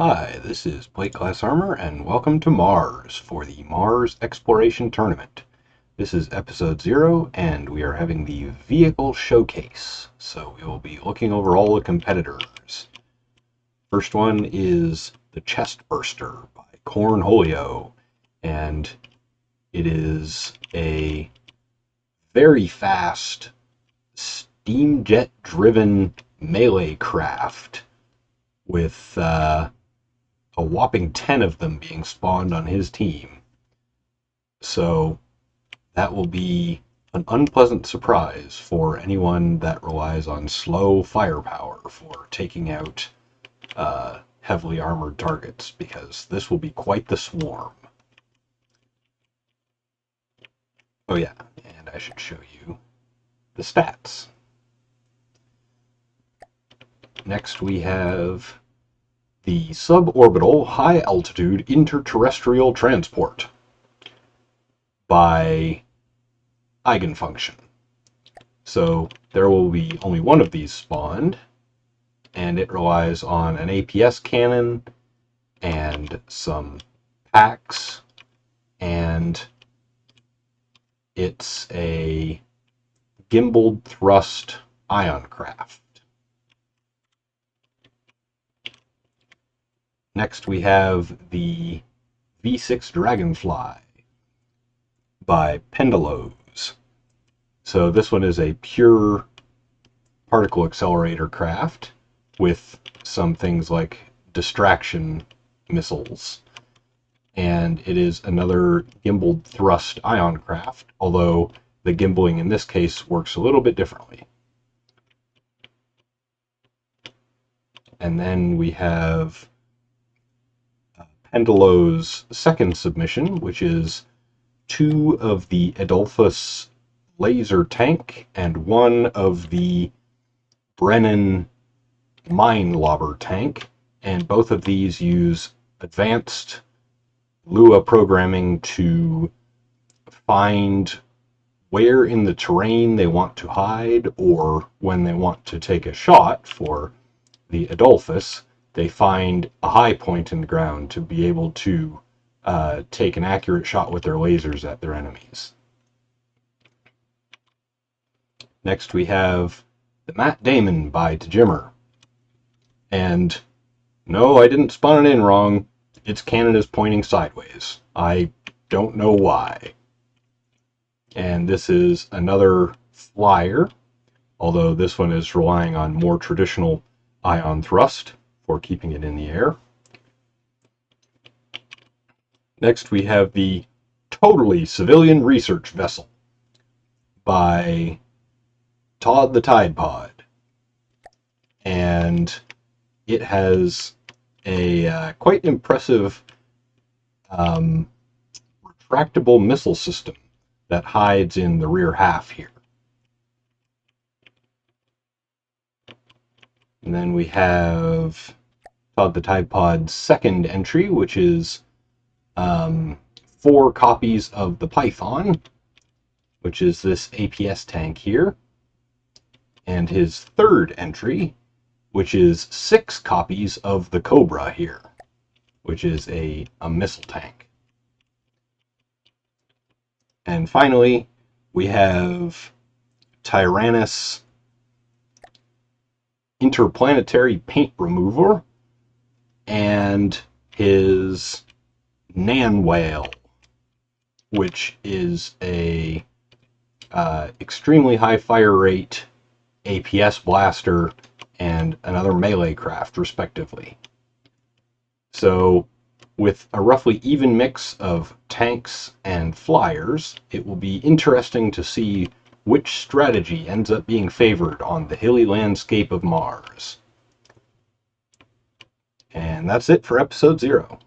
Hi, this is Plate Class Armor, and welcome to Mars for the Mars Exploration Tournament. This is episode 0, and we are having the vehicle showcase. So we will be looking over all the competitors. First one is the Chest Burster by Cornholio, and it is a very fast, steam jet-driven melee craft with a whopping 10 of them being spawned on his team. So that will be an unpleasant surprise for anyone that relies on slow firepower for taking out heavily armored targets, because this will be quite the swarm. Oh yeah, and I should show you the stats. Next we have the Suborbital High Altitude Interterrestrial Transport by Eigenfunction. So there will be only one of these spawned, and it relies on an APS cannon and some packs, and it's a gimbaled thrust ion craft. Next we have the V6 Dragonfly by Pendalos. So this one is a pure particle accelerator craft with some things like distraction missiles. And it is another gimbaled thrust ion craft, although the gimbaling in this case works a little bit differently. And then we have Pendalos' second submission, which is 2 of the Adolphus laser tank and 1 of the Brennan mine lobber tank, and both of these use advanced Lua programming to find where in the terrain they want to hide, or when they want to take a shot. For the Adolphus, they find a high point in the ground to be able to take an accurate shot with their lasers at their enemies. Next we have the Matt Damon by Tajimmer. And no, I didn't spawn it in wrong. Its cannon is pointing sideways. I don't know why. And this is another flyer, although this one is relying on more traditional ion thrust for keeping it in the air. Next we have the Totally Civilian Research Vessel by Todd the Tide Pod. And it has a quite impressive retractable missile system that hides in the rear half here. And then we have Todd the Tide Pod's second entry, which is 4 copies of the Python, which is this APS tank here, and his third entry, which is 6 copies of the Cobra here, which is a missile tank. And finally, we have Tyrannus Interplanetary Paint Remover and his Nan Whale, which is a extremely high fire rate APS blaster and another melee craft, respectively. So with a roughly even mix of tanks and flyers, it will be interesting to see which strategy ends up being favored on the hilly landscape of Mars. And that's it for episode 0.